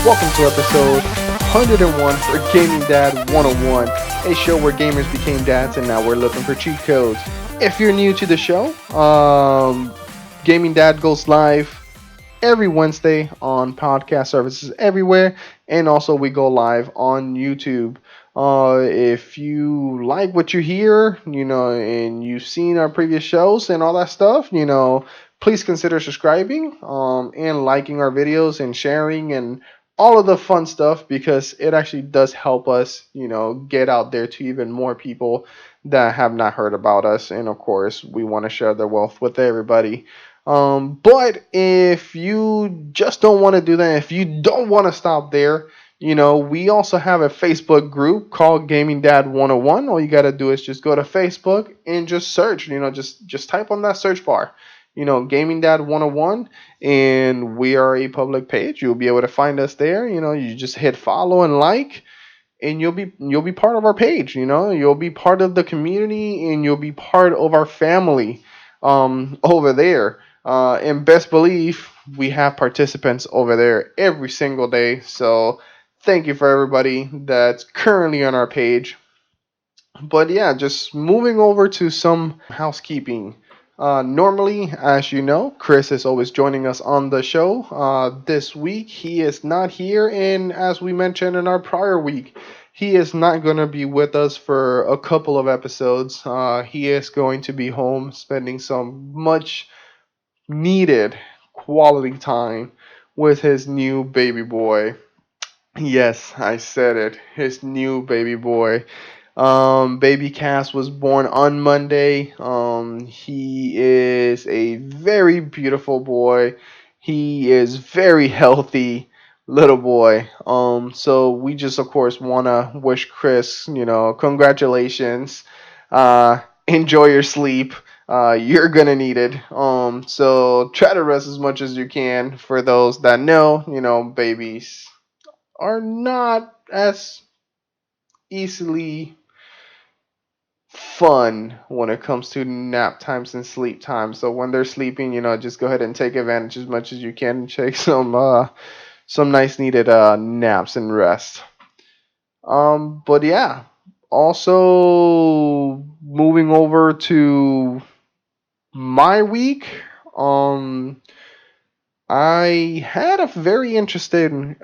Welcome to episode 101 for Gaming Dad 101, a show where gamers became dads and now we're looking for cheat codes. If you're new to the show, Gaming Dad goes live every Wednesday on podcast services everywhere, and also we go live on YouTube. If you like what you hear, and you've seen our previous shows and all that stuff, please consider subscribing, and liking our videos and sharing and all of the fun stuff because it actually does help us, get out there to even more people that have not heard about us. And of course, we want to share the wealth with everybody. But if you just don't want to do that, if you don't want to stop there, we also have a Facebook group called Gaming Dad 101. All you got to do is just go to Facebook and just search, just type on that search bar, Gaming Dad 101, and we are a public page. You'll be able to find us there. You just hit follow and like, and you'll be part of our page. You'll be part of the community, and you'll be part of our family over there. And best believe we have participants over there every single day. So thank you for everybody that's currently on our page. But yeah, just moving over to some housekeeping. Normally, as you know, Chris is always joining us on the show. This week, he is not here, and as we mentioned in our prior week, he is not going to be with us for a couple of episodes. He is going to be home spending some much needed quality time with his new baby boy. Yes, I said it. His new baby boy. Baby Cass was born on Monday. He is a very beautiful boy. He is very healthy little boy. So we just of course wanna wish Chris, congratulations. Enjoy your sleep. You're gonna need it. So try to rest as much as you can. For those that know, babies are not as easily fun when it comes to nap times and sleep times. So when they're sleeping, just go ahead and take advantage as much as you can and take some nice needed naps and rest. But yeah, also moving over to my week. Um, I had a very interesting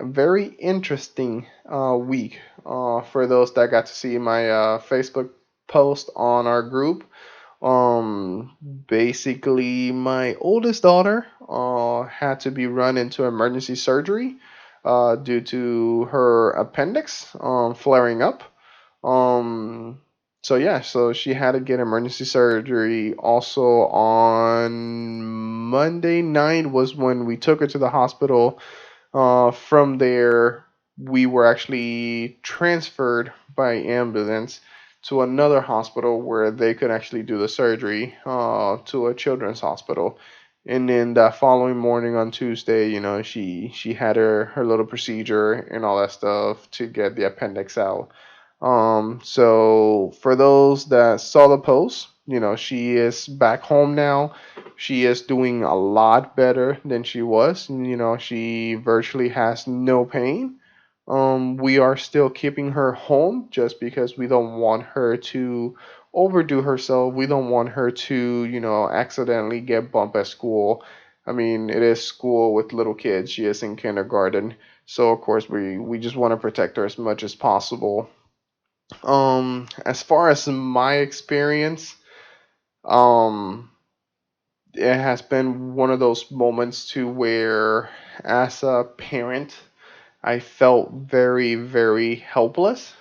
week. For those that got to see my Facebook post on our group, basically my oldest daughter had to be run into emergency surgery due to her appendix flaring up. Um, so yeah, so she had to get emergency surgery. Also on Monday night was when we took her to the hospital. From there, we were actually transferred by ambulance to another hospital where they could actually do the surgery, to a children's hospital. And then that following morning on Tuesday, she had her little procedure and all that stuff to get the appendix out. So for those that saw the post, she is back home now. She is doing a lot better than she was. She virtually has no pain. We are still keeping her home just because we don't want her to overdo herself. We don't want her to, accidentally get bumped at school. I mean, it is school with little kids. She is in kindergarten. So of course we just want to protect her as much as possible. As far as my experience, um, it has been one of those moments to where, as a parent, I felt very, very helpless.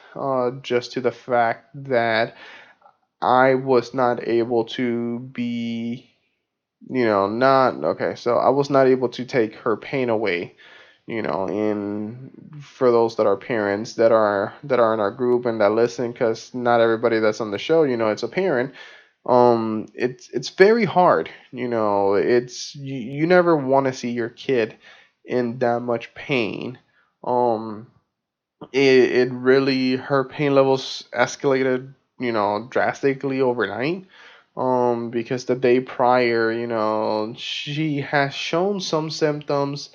Just to the fact that I was not able to be, not okay. So I was not able to take her pain away. And for those that are parents that are in our group and that listen, because not everybody that's on the show, it's a parent. It's very hard. It's you never want to see your kid in that much pain. um it really, her pain levels escalated, drastically overnight. Because the day prior, she has shown some symptoms,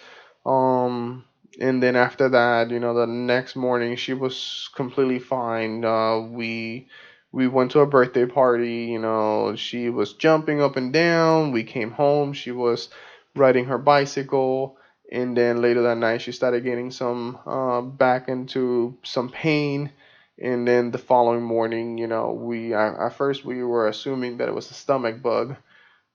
um And then after that, the next morning she was completely fine. We went to a birthday party. She was jumping up and down. We came home. She was riding her bicycle. And then later that night, she started getting some back into some pain. And then the following morning, we at first we were assuming that it was a stomach bug.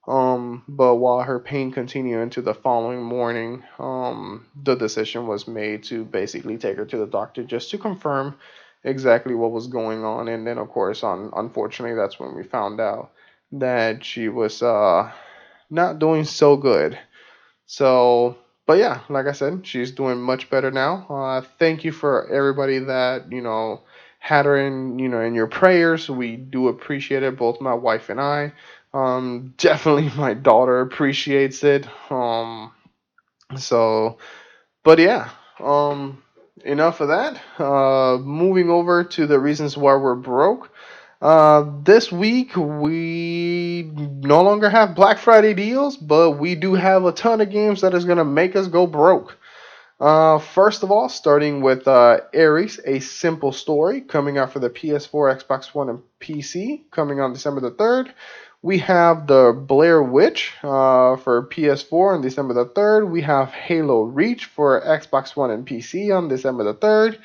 But while her pain continued into the following morning, the decision was made to basically take her to the doctor just to confirm exactly what was going on. And then, of course, unfortunately, that's when we found out that she was not doing so good. So, but yeah, like I said, she's doing much better now. Thank you for everybody that had her in your prayers. We do appreciate it, both my wife and I. Definitely my daughter appreciates it. So, but yeah, enough of that. Moving over to the reasons why we're broke. This week we no longer have Black Friday deals, but we do have a ton of games that is gonna make us go broke. First of all, starting with Ares, A Simple Story, coming out for the PS4, Xbox One, and PC, coming on December the 3rd. We have the Blair Witch for PS4 on December the 3rd. We have Halo Reach for Xbox One and PC on December the 3rd.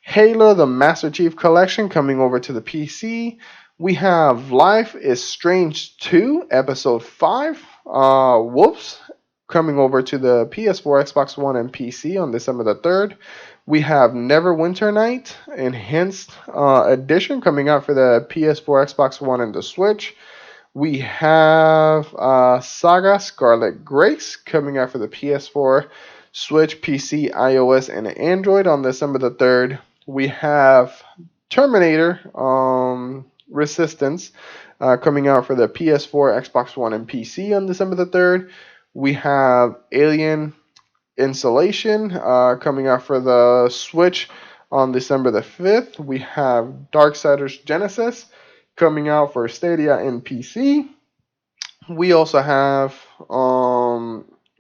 Halo, the Master Chief Collection, coming over to the PC. We have Life is Strange 2, Episode 5. Whoops, coming over to the PS4, Xbox One, and PC on December the 3rd. We have Neverwinter Night Enhanced Edition coming out for the PS4, Xbox One, and the Switch. We have Saga Scarlet Grace coming out for the PS4, Switch, PC, iOS, and Android on December the 3rd. We have Terminator Resistance coming out for the PS4, Xbox One, and PC on December the 3rd. We have Alien Insulation coming out for the Switch on December the 5th. We have Darksiders Genesis coming out for Stadia and PC. We also have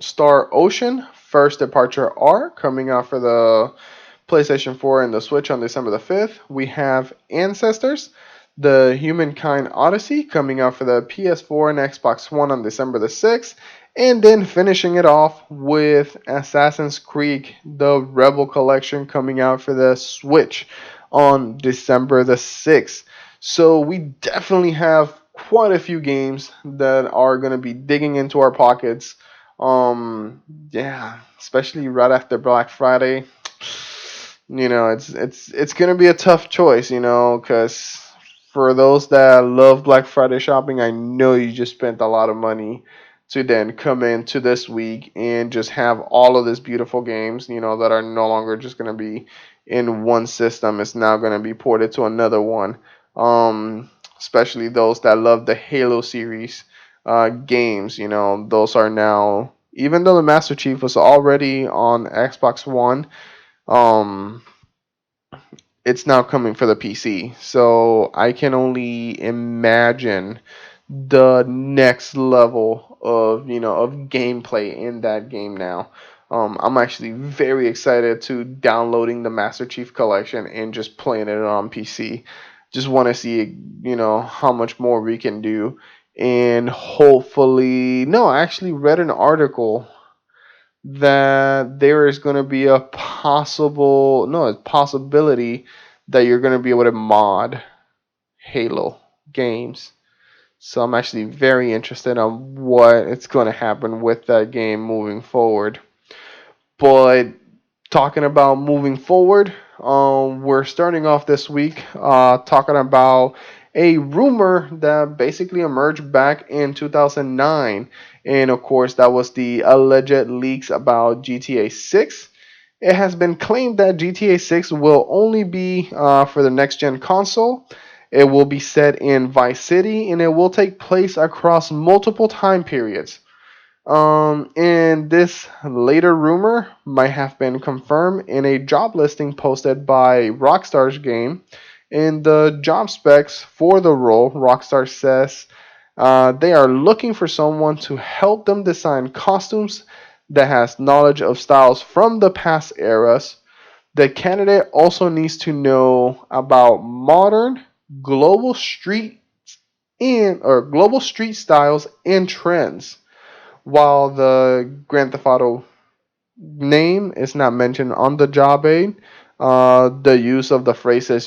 Star Ocean First Departure R coming out for the PlayStation 4 and the Switch on December the 5th. We have Ancestors, the Humankind Odyssey coming out for the PS4 and Xbox One on December the 6th. And then finishing it off with Assassin's Creed, the Rebel Collection coming out for the Switch on December the 6th. So we definitely have quite a few games that are going to be digging into our pockets. Yeah, especially right after Black Friday. It's going to be a tough choice, because for those that love Black Friday shopping, I know you just spent a lot of money to then come into this week and just have all of these beautiful games, that are no longer just going to be in one system. It's now going to be ported to another one. Especially those that love the Halo series games, those are now, even though the Master Chief was already on Xbox One, um, it's now coming for the PC. So I can only imagine the next level of gameplay in that game now. I'm actually very excited to downloading the Master Chief Collection and just playing it on PC. Just want to see how much more we can do, and hopefully, no, I actually read an article that there is going to be a possibility that you're going to be able to mod Halo games. So I'm actually very interested on what it's going to happen with that game moving forward. But talking about moving forward, we're starting off this week talking about a rumor that basically emerged back in 2009. And of course, that was the alleged leaks about GTA 6. It has been claimed that GTA 6 will only be for the next gen console. It will be set in Vice City and it will take place across multiple time periods. And this later rumor might have been confirmed in a job listing posted by Rockstar's game. In the job specs for the role, Rockstar says they are looking for someone to help them design costumes that has knowledge of styles from the past eras. The candidate also needs to know about modern global street global street styles and trends. While the Grand Theft Auto name is not mentioned on the job aid, the use of the phrases,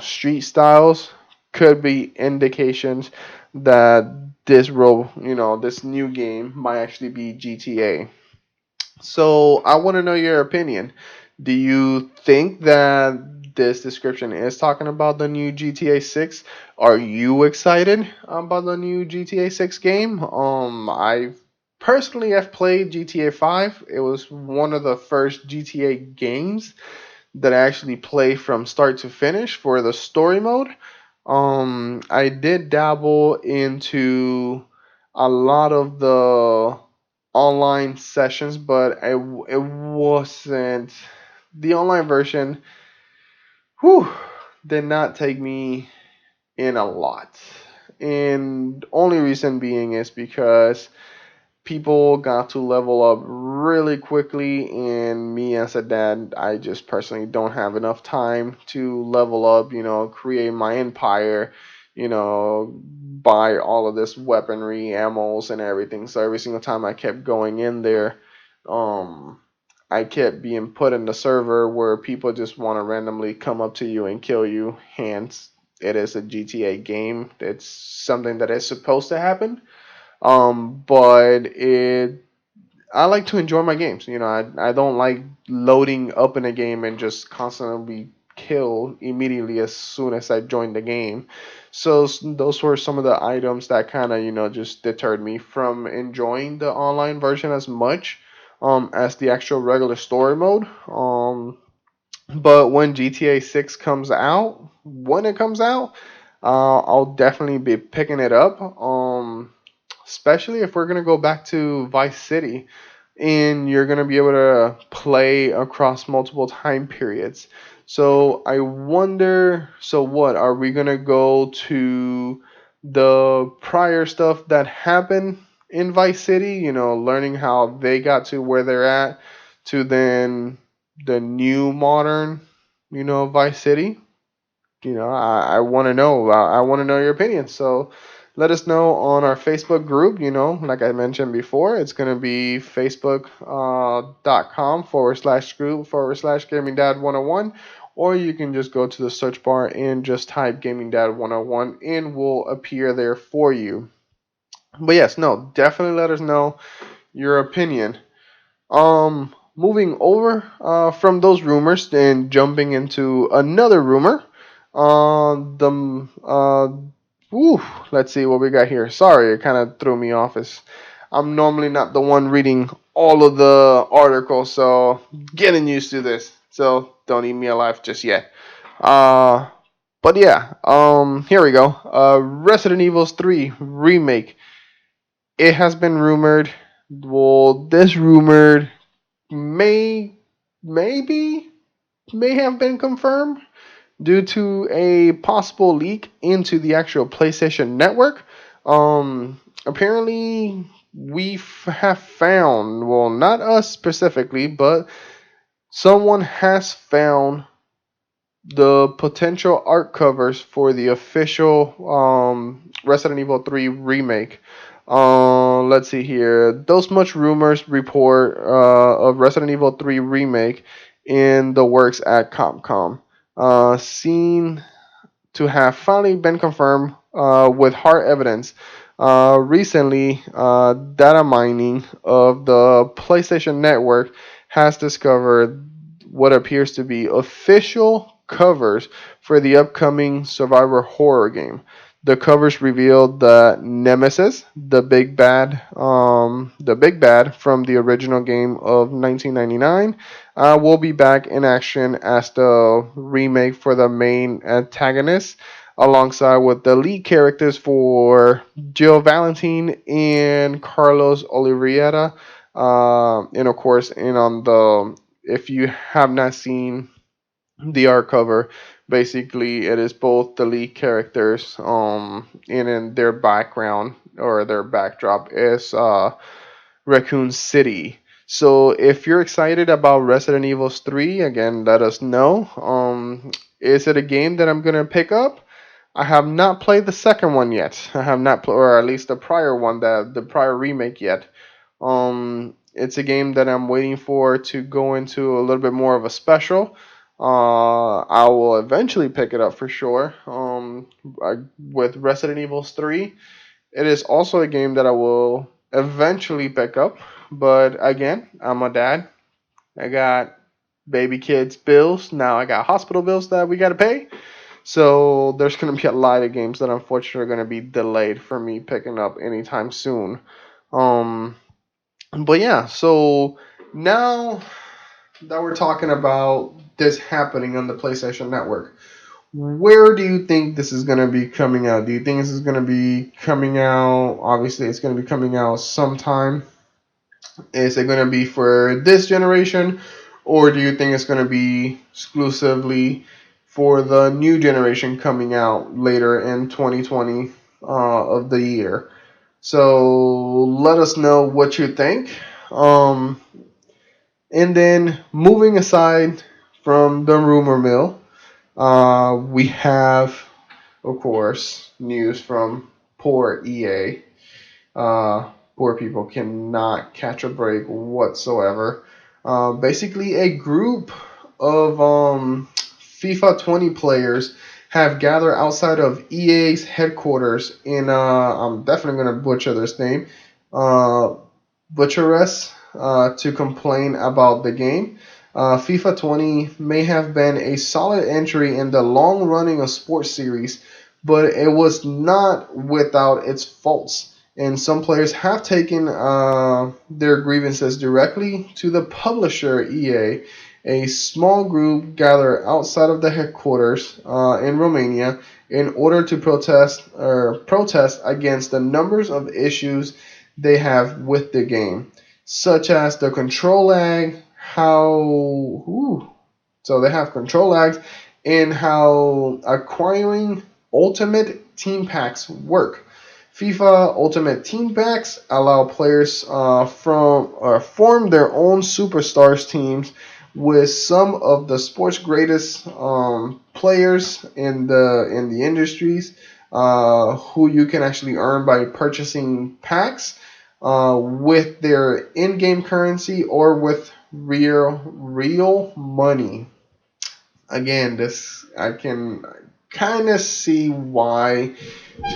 street styles could be indications that this new game might actually be GTA. So I want to know your opinion. Do you think that this description is talking about the new GTA 6? Are you excited about the new GTA 6 game? I personally have played GTA 5. It was one of the first GTA games that I actually played from start to finish for the story mode. I did dabble into a lot of the online sessions, but it wasn't the online version. Whew, did not take me in a lot, and only reason being is because people got to level up really quickly, and me as a dad, I just personally don't have enough time to level up, create my empire, buy all of this weaponry, ammos, and everything. So every single time I kept going in there, um I kept being put in the server where people just want to randomly come up to you and kill you. Hence, it is a GTA game. It's something that is supposed to happen. But I like to enjoy my games. I don't like loading up in a game and just constantly kill immediately as soon as I join the game. So those were some of the items that kind of just deterred me from enjoying the online version as much as the actual regular story mode. But when GTA 6 comes out, when it comes out, I'll definitely be picking it up. Especially if we're gonna go back to Vice City, and you're gonna be able to play across multiple time periods. So I wonder. So what are we gonna go to the prior stuff that happened in Vice City? Learning how they got to where they're at, to then the new modern, Vice City. I want to know. I want to know your opinion. So let us know on our Facebook group. Like I mentioned before, it's going to be facebook.com/group/, gaming dad 101. Or you can just go to the search bar and just type gaming dad 101 and will appear there for you. But yes, no, definitely let us know your opinion. Moving over from those rumors and jumping into another rumor. The whew, let's see what we got here. Sorry, it kind of threw me off. As I'm normally not the one reading all of the articles, so getting used to this. So don't eat me alive just yet. Uh, but yeah, here we go. Resident Evil 3 remake. It has been rumored. Well, this rumored may maybe may have been confirmed due to a possible leak into the actual PlayStation Network. Apparently, have found, well, not us specifically, but someone has found the potential art covers for the official Resident Evil 3 remake. Let's see here. Those much rumors report of Resident Evil 3 remake in the works at Capcom. Seen to have finally been confirmed with hard evidence. Recently, data mining of the PlayStation Network has discovered what appears to be official covers for the upcoming survivor horror game. The covers revealed that Nemesis, the big bad from the original game of 1999, will be back in action as the remake for the main antagonist, alongside with the lead characters for Jill Valentine and Carlos Oliveira. And of course, and on the if you have not seen the art cover, basically it is both the lead characters, and in their background or their backdrop is Raccoon City. So if you're excited about Resident Evil 3, again, let us know. Is it a game that I'm gonna pick up? I have not played the second one yet. I have not, or at least the prior one, the prior remake yet. It's a game that I'm waiting for to go into a little bit more of a special. I will eventually pick it up for sure. With Resident Evil 3, it is also a game that I will eventually pick up. But again, I'm a dad. I got baby kids bills. Now I got hospital bills that we got to pay. So there's going to be a lot of games that unfortunately are going to be delayed for me picking up anytime soon. Um, but yeah, so now that we're talking about this happening on the PlayStation Network, where do you think this is going to be coming out? Do you think this is going to be coming out? Obviously, it's going to be coming out sometime. Is it going to be for this generation, or do you think it's going to be exclusively for the new generation coming out later in 2020 of the year? So let us know what you think. Um, and then moving aside from the rumor mill, we have, of course, news from poor EA. Poor people cannot catch a break whatsoever. Basically, a group of FIFA 20 players have gathered outside of EA's headquarters in, I'm definitely going to butcher this name, uh, Bucharest, to complain about the game. FIFA 20 may have been a solid entry in the long running of sports series, but it was not without its faults. And some players have taken their grievances directly to the publisher EA. A small group gathered outside of the headquarters in Romania in order to protest against the numbers of issues they have with the game, such as the control lag, so they have control lags, and how acquiring ultimate team packs work. FIFA Ultimate Team Packs allow players from form their own superstars teams with some of the sport's greatest players in the industries, who you can actually earn by purchasing packs with their in-game currency or with real money. Again, this I can kind of see why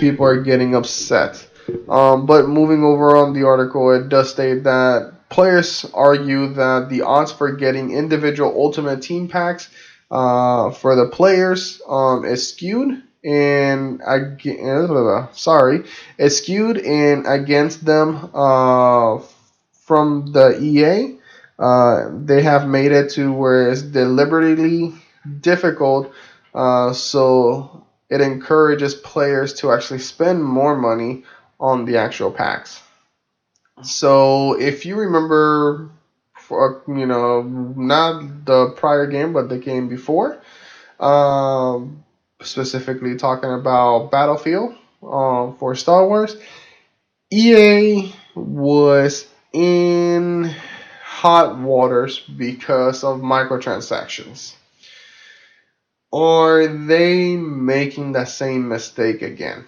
people are getting upset. But moving over on the article, it does state that players argue that the odds for getting individual ultimate team packs for the players is skewed and it's skewed and against them from the EA. They have made it to where it's deliberately difficult, so it encourages players to actually spend more money on the actual packs. So if you remember, for not the prior game, but the game before, specifically talking about Battlefield for Star Wars, EA was in hot waters because of microtransactions. Are they making the same mistake again?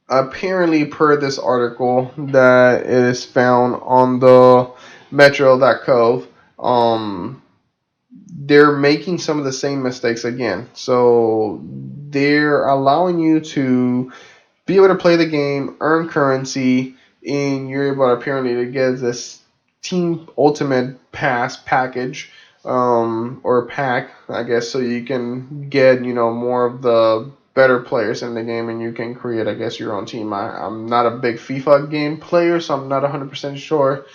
Apparently, per this article that is found on the Metro.co, they're making some of the same mistakes again. So they're allowing you to be able to play the game, earn currency, and you're able apparently to get this Team Ultimate Pass package, or pack, I guess, so you can get more of the better players in the game, and you can create, I guess, your own team. I'm not a big FIFA game player, so I'm not 100% sure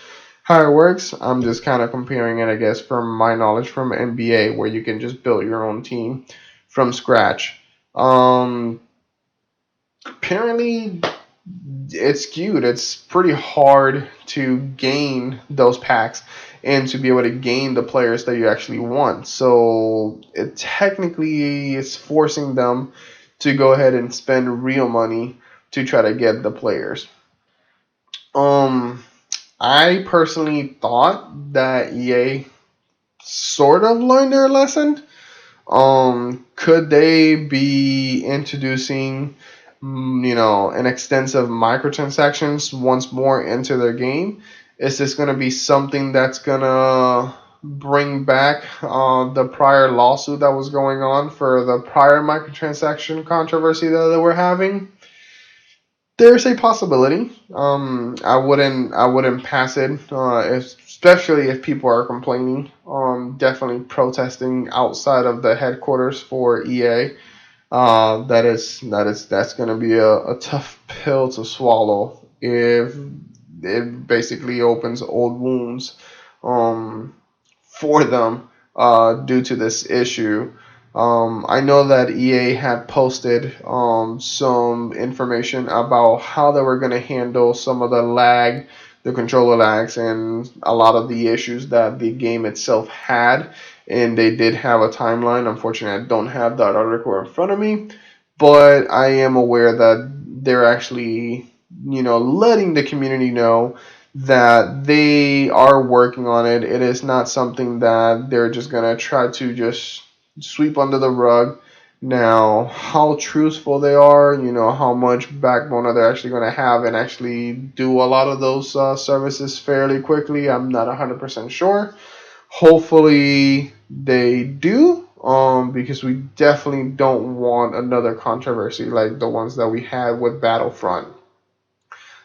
how it works. I'm just kind of comparing it, I guess, from my knowledge from NBA, where you can just build your own team from scratch. Apparently it's skewed. It's pretty hard to gain those packs and to be able to gain the players that you actually want. So it technically is forcing them to go ahead and spend real money to try to get the players. Um I personally thought that EA sort of learned their lesson. Could they be introducing, an extensive microtransactions once more into their game? Is this going to be something that's going to bring back the prior lawsuit that was going on for the prior microtransaction controversy that they were having? There's a possibility. I wouldn't pass it, especially if people are complaining. Definitely protesting outside of the headquarters for EA. That's going to be a tough pill to swallow if it basically opens old wounds for them due to this issue. I know that EA had posted some information about how they were going to handle some of the lag, the controller lags, and a lot of the issues that the game itself had. And they did have a timeline. Unfortunately, I don't have that article in front of me, but I am aware that they're actually, letting the community know that they are working on it. It is not something that they're just gonna try to just sweep under the rug. Now, how truthful they are, how much backbone are they actually going to have and actually do a lot of those services fairly quickly, I'm not 100% sure. Hopefully they do, because we definitely don't want another controversy like the ones that we had with Battlefront.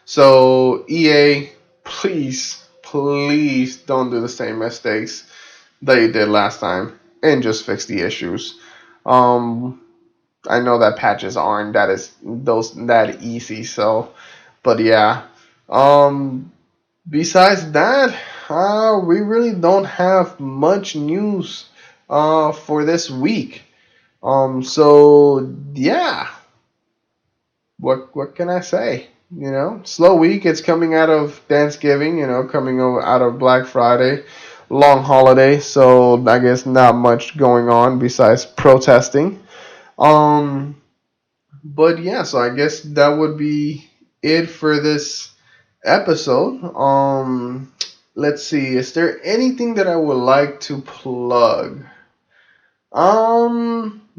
So EA, please don't do the same mistakes that you did last time and just fix the issues. Um, I know that patches aren't that easy. So, but yeah. Um, Besides that, we really don't have much news for this week. So yeah, what can I say? Slow week. It's coming out of Thanksgiving. Coming out of Black Friday, long holiday. So I guess not much going on besides protesting. Um, but yeah, so I guess that would be it for this episode. Let's see. Is there anything that I would like to plug?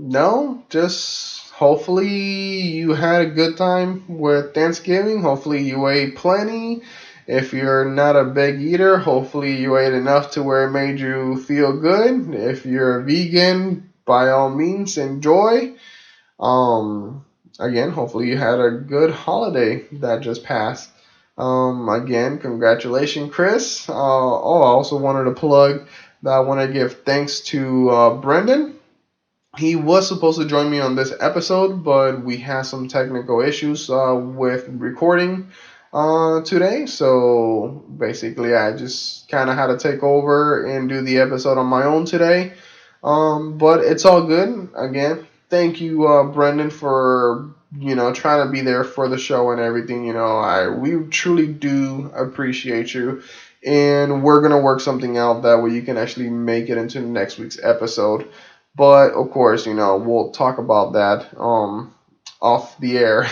No, just hopefully you had a good time with Thanksgiving. Hopefully you ate plenty. If you're not a big eater, hopefully you ate enough to where it made you feel good. If you're a vegan, by all means, enjoy. Um, Again, hopefully you had a good holiday that just passed. Again, congratulations, Chris. I also wanted to plug that I want to give thanks to Brendan. He was supposed to join me on this episode, but we had some technical issues with recording today. So basically, I just kind of had to take over and do the episode on my own today. But it's all good. Again, thank you, Brendan, for trying to be there for the show and everything. We truly do appreciate you, and we're gonna work something out that way you can actually make it into next week's episode. But of course, we'll talk about that off the air.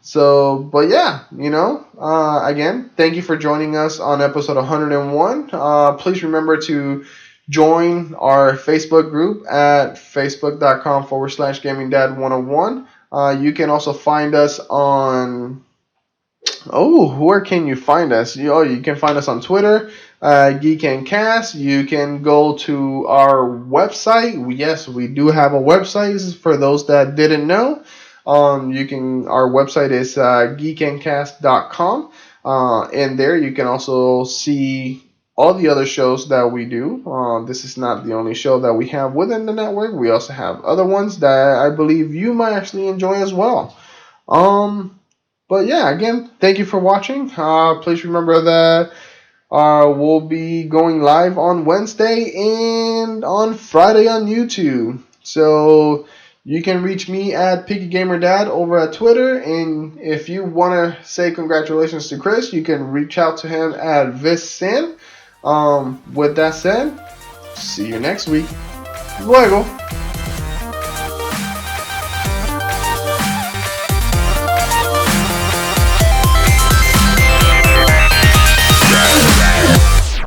So, but yeah, again, thank you for joining us on episode 101. Please remember to join our Facebook group at facebook.com/gamingdad101. You can also find us on. Oh, where can you find us? You can find us on Twitter, geekendcast. You can go to our website. Yes, we do have a website for those that didn't know. Our website is geekendcast.com. And there you can also see all the other shows that we do. This is not the only show that we have within the network. We also have other ones that I believe you might actually enjoy as well. But yeah, again, thank you for watching. Please remember that we'll be going live on Wednesday and on Friday on YouTube. So you can reach me at gamerdad over at Twitter. And if you want to say congratulations to Chris, you can reach out to him at vissin. With that said, see you next week. Luego.